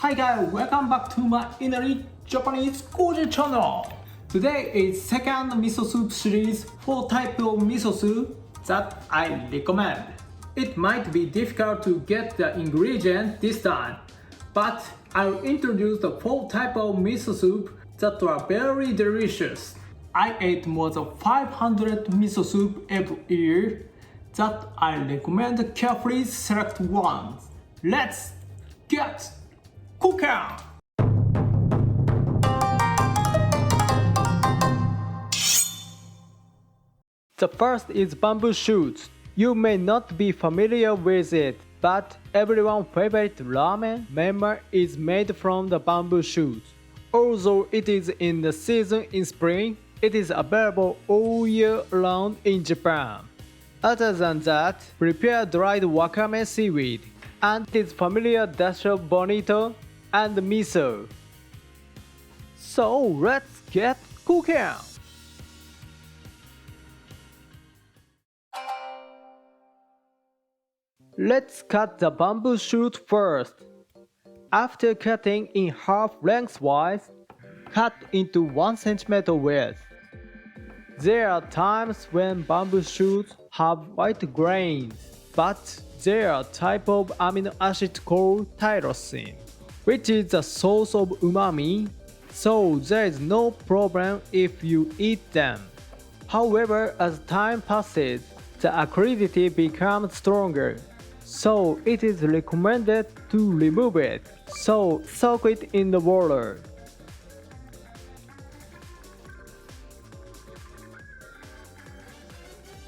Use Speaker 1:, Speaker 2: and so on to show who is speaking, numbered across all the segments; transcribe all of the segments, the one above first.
Speaker 1: Hi guys, welcome back to my Untitled Japanese Koji channel. Today is second miso soup series, 4 types of miso soup that I recommend. It might be difficult to get the ingredients this time, but I'll introduce the 4 types of miso soup that are very delicious. I ate more than 500 miso soup every year that I recommend carefully select ones. Let's get cooking! The first is bamboo shoots. You may not be familiar with it, but everyone's favorite ramen member is made from the bamboo shoots. Although it is in the season in spring, it is available all year round in Japan. Other than that, prepare dried wakame seaweed and its familiar dashi bonito and miso. So let's get cooking! Let's cut the bamboo shoot first. After cutting in half lengthwise, cut into 1 cm width. There are times when bamboo shoots have white grains, but there are a type of amino acid called tyrosine, which is the source of umami, so there is no problem if you eat them. However, as time passes, the acidity becomes stronger, so it is recommended to remove it, so soak it in the water.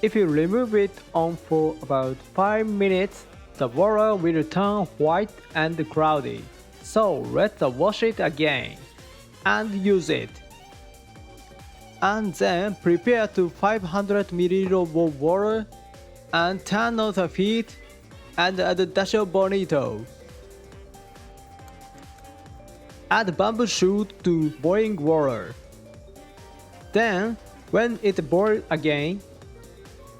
Speaker 1: If you remove it on for about 5 minutes, the water will turn white and cloudy. So let's wash it again and use it. And then prepare to 500 ml of water and turn on the heat and add dashi bonito. Add bamboo shoot to boiling water. Then, when it boils again,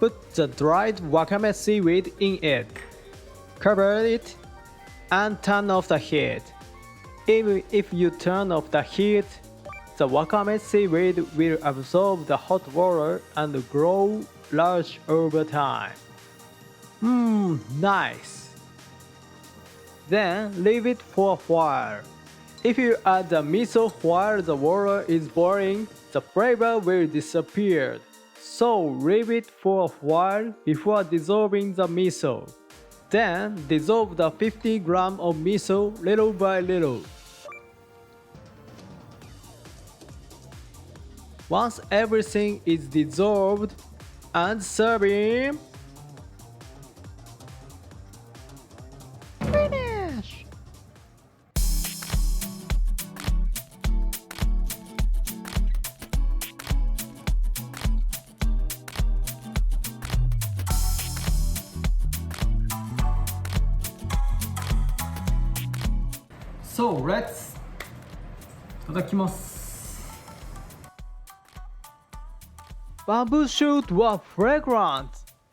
Speaker 1: put the dried wakame seaweed in it. Cover it and turn off the heat. Even if you turn off the heat, the wakame seaweed will absorb the hot water and grow large over time. Nice! Then leave it for a while. If you add the miso while the water is boiling, the flavor will disappear. So leave it for a while before dissolving the miso. Then dissolve the 50 grams of miso little by little. Once everything is dissolved and serving, finish! So let's いただきます。Bamboo shoots were fragrant,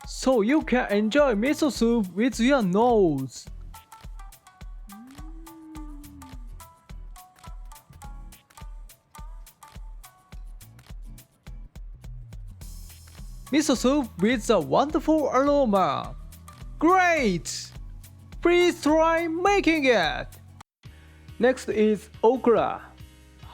Speaker 1: so you can enjoy miso soup with your nose. Miso soup with a wonderful aroma. Great! Please try making it! Next is okura.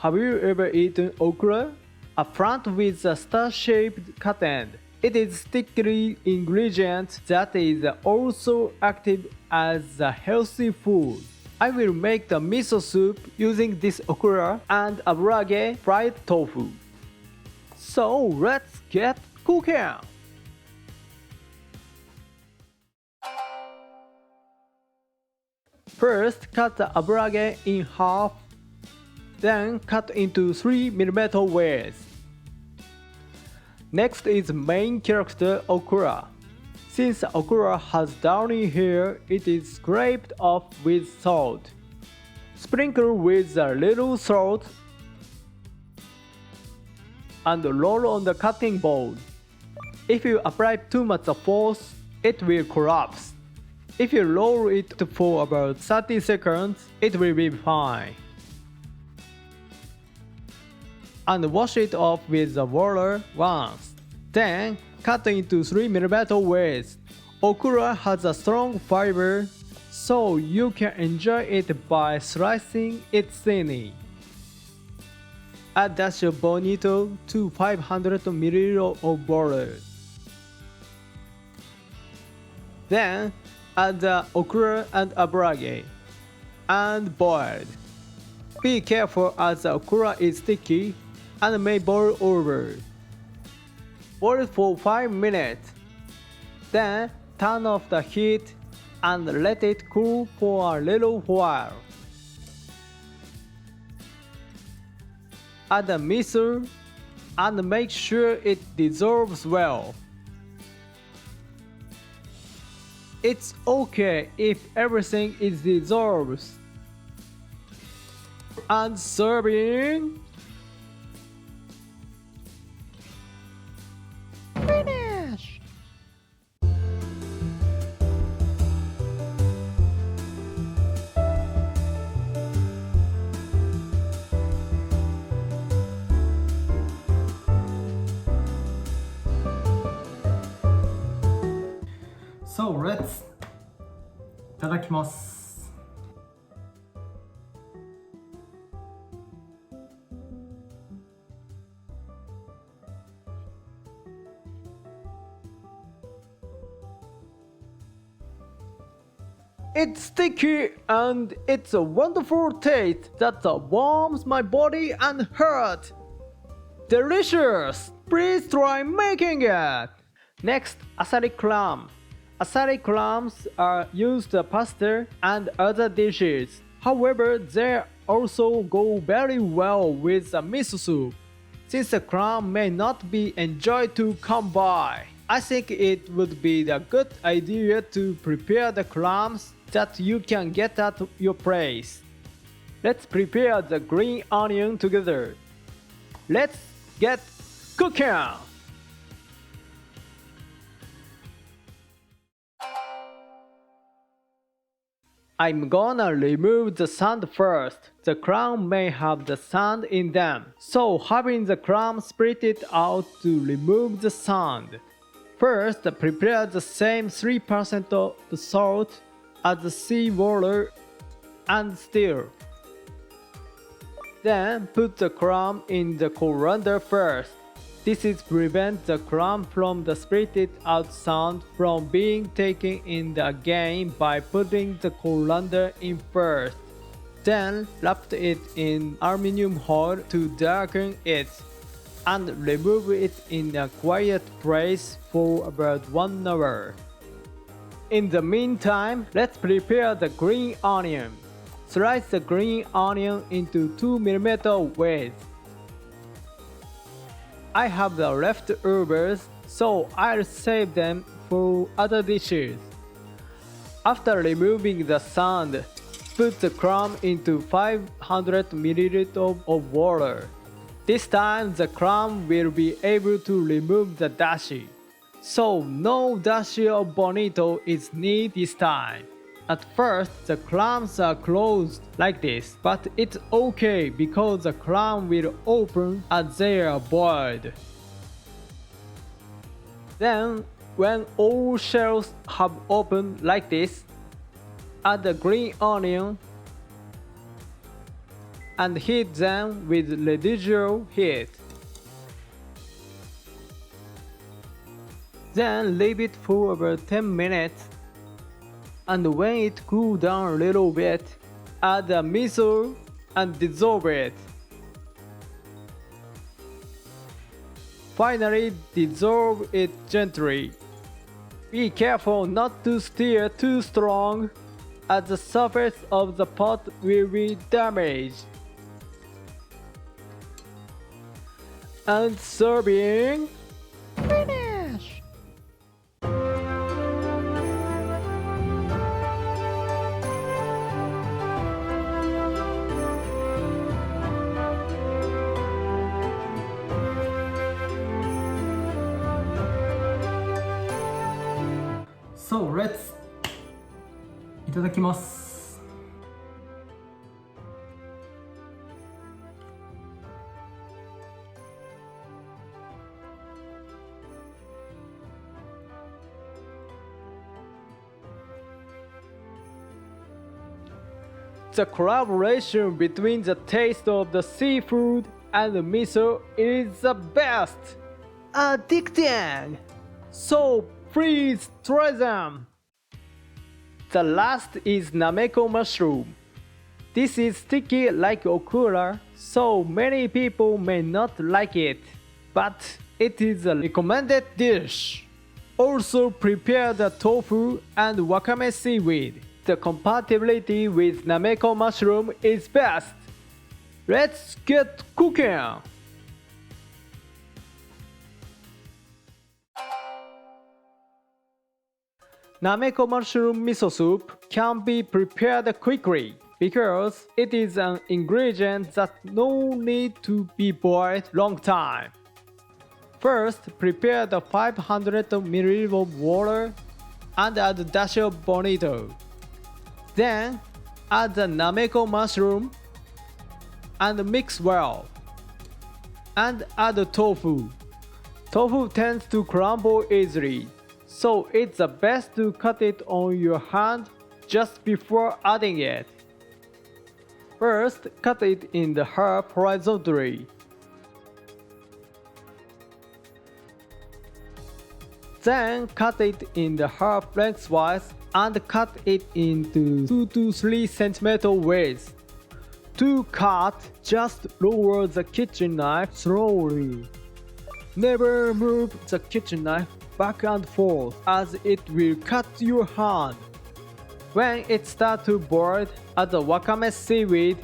Speaker 1: Have you ever eaten okura? A plant with a star-shaped cut end. It is sticky ingredient that is also active as a healthy food. I will make the miso soup using this okura and aburaage fried tofu. So let's get cooking! First, cut the aburaage in half, then cut into 3 mm width. Next is main character okura. Since okura has downy hair, it is scraped off with salt. Sprinkle with a little salt and roll on the cutting board. If you apply too much force, it will collapse. If you roll it for about 30 seconds, it will be fine. And wash it off with the water once. Then cut into 3mm widths. Okura has a strong fiber, so you can enjoy it by slicing it thinly. Add dash of bonito to 500ml of water. Then add the okura and aburaage and boil. Be careful as the okura is sticky and may boil over. Boil for 5 minutes. Then turn off the heat and let it cool for a little while. Add the miso and make sure it dissolves well. It's okay if everything is dissolved. And serving. Finish! So let's いただきます。It's sticky and it's a wonderful taste that warms my body and heart. Delicious! Please try making it! Next, Asari clam. Asari clams are used in pasta and other dishes. However, they also go very well with the miso soup. Since the clam may not be enjoyed to come by, I think it would be a good idea to prepare the clams that you can get at your place. Let's prepare the green onion together. Let's get cooking! I'm gonna remove the sand first. The clam may have the sand in them, so having the clam split it out to remove the sand. First, prepare the same 3% of the salt as the seawater and stir. Then put the clam in the colander first. This is prevent the clam from the split out sand from being taken in again by putting the colander in first. Then wrap it in aluminum foil to darken it and remove it in a quiet place for about 1 hour. In the meantime, let's prepare the green onion. Slice the green onion into 2mm widths. I have the leftovers, so I'll save them for other dishes. After removing the sand, put the clam into 500ml of water. This time the clam will be able to remove the dashi. So no dashi or bonito is needed this time. At first, the clams are closed like this, but it's okay because the clam will open as they are boiled. Then, when all shells have opened like this, add the green onion and heat them with residual heat. Then leave it for about 10 minutes. And when it cools down a little bit, add the miso and dissolve it. Finally, dissolve it gently. Be careful not to stir too strong, as the surface of the pot will be damaged. And serving. Finish! So let's ただきます。The collaboration between the taste of the seafood and the miso is the best! Addicting! So please try them! The last is Nameko mushroom. This is sticky like okura, so many people may not like it, but it is a recommended dish. Also prepare the tofu and wakame seaweed. The compatibility with Nameko mushroom is best. Let's get cooking! Nameko mushroom miso soup can be prepared quickly because it is an ingredient that no need to be boiled long time. First, prepare the 500 ml of water and add dashi of bonito. Then, add the Nameko mushroom and mix well. And add the tofu. Tofu tends to crumble easily, so it's the best to cut it on your hand just before adding it. First, cut it in the half horizontally. Then cut it in the half lengthwise and cut it into 2 to 3 cm width. To cut, just lower the kitchen knife slowly. Never move the kitchen knife back and forth as it will cut your hand. When it starts to boil, add the wakame seaweed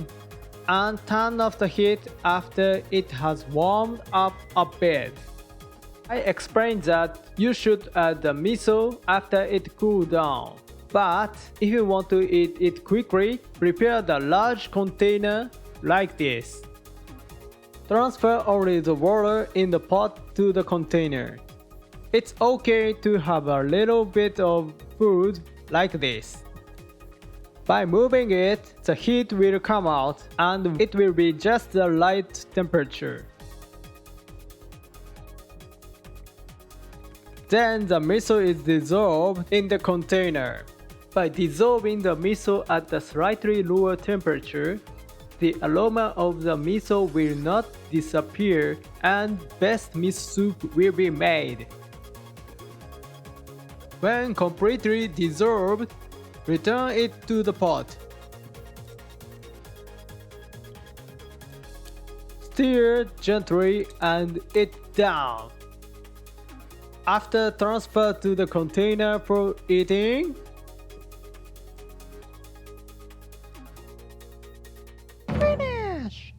Speaker 1: and turn off the heat after it has warmed up a bit. I explained that you should add the miso after it cools down. But if you want to eat it quickly, prepare the large container like this. Transfer only the water in the pot to the container. It's okay to have a little bit of food like this. By moving it, the heat will come out and it will be just the right temperature. Then the miso is dissolved in the container. By dissolving the miso at a slightly lower temperature, the aroma of the miso will not disappear and best miso soup will be made. When completely dissolved, return it to the pot. Stir gently and it down. After transfer to the container for eating, finish!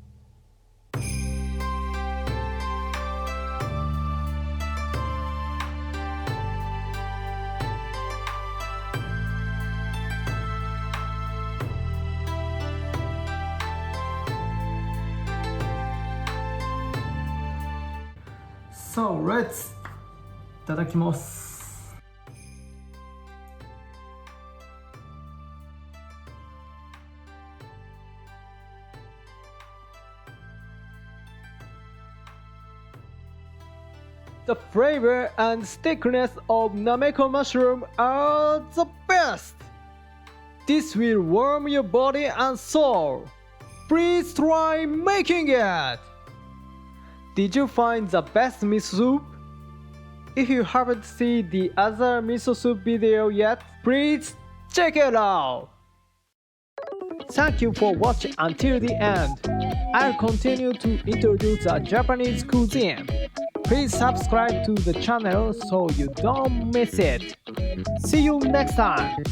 Speaker 1: So let's いただきます。The flavor and stickiness of Nameko mushroom are the best. This will warm your body and soul. Please try making it. Did you find the best miso soup? If you haven't seen the other miso soup video yet, please check it out! Thank you for watching until the end. I'll continue to introduce the Japanese cuisine. Please subscribe to the channel so you don't miss it. See you next time!